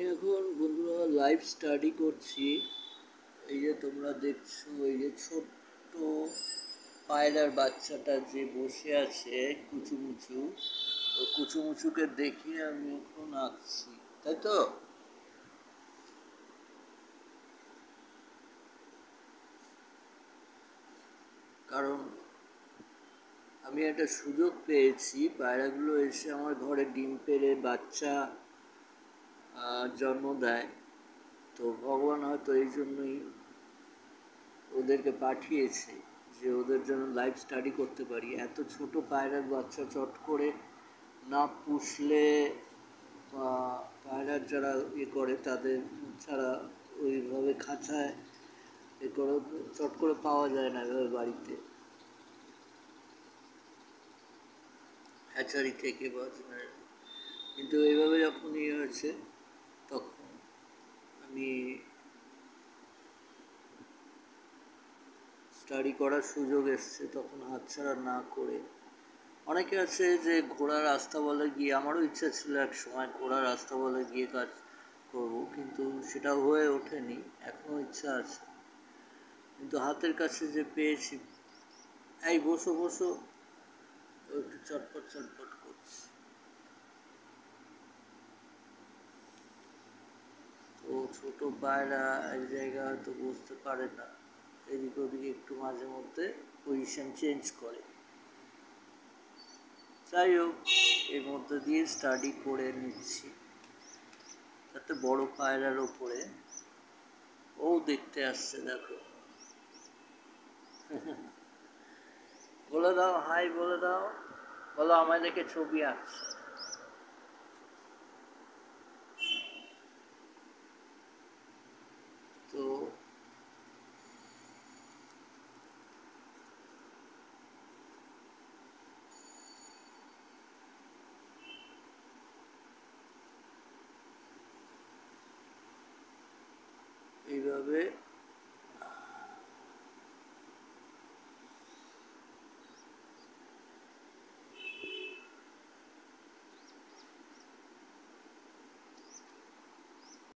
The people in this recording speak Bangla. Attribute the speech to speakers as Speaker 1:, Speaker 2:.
Speaker 1: আমি এখন বন্ধুরা লাইভ স্টাডি করছি। এই যে তোমরা দেখছো, এই যে ছোট্ট পায়রার বাচ্চাটা যে বসে আছে কুচুমুচু, ওই কুচুমুচুকে দেখে আমি এখন আঁকছি, তাই তো? কারণ আমি একটা সুযোগ পেয়েছি, পায়রাগুলো এসে আমার ঘরে ডিম পেড়ে বাচ্চা জন্ম দেয়। তো ভগবান হয়তো এই জন্যই ওদেরকে পাঠিয়েছে যে ওদের জন্য লাইভ স্টাডি করতে পারি। এত ছোট পায়রার বাচ্চা চট করে না পুষলে বা পায়রার যারা করে তাদের ছাড়া ওইভাবে খাঁচায় করে চট করে পাওয়া যায় না এভাবে বাড়িতে, হ্যাচারি থেকে বা কিন্তু এইভাবে যখন হয়েছে তখন আমি স্টাডি করার সুযোগ এসছে, তখন হাতছাড়া না করে। অনেকে আছে যে ঘোড়ার রাস্তা বলে গিয়ে, আমারও ইচ্ছা ছিল এক সময় ঘোড়ার রাস্তা বলে গিয়ে কাজ করব, কিন্তু সেটা হয়ে ওঠেনি। এখনও ইচ্ছা আছে, কিন্তু হাতের কাছে যে পেয়েছি। এই বসো বসো, একটু চটপট চটপট করছি। তো ছোট পায়রা এক জায়গায় হয়তো বুঝতে পারে না, এদিক ওদিকে একটু মাঝে মধ্যে পজিশন চেঞ্জ করে। যাই হোক, এর মধ্যে দিয়ে স্টাডি করে নিচ্ছি, যাতে বড় পায়রার ওপরে ও দেখতে আসছে, দেখো। বলে দাও হাই, বলে দাও, বলো আমায় দেখে ছবি আঁকছে। তো এইভাবে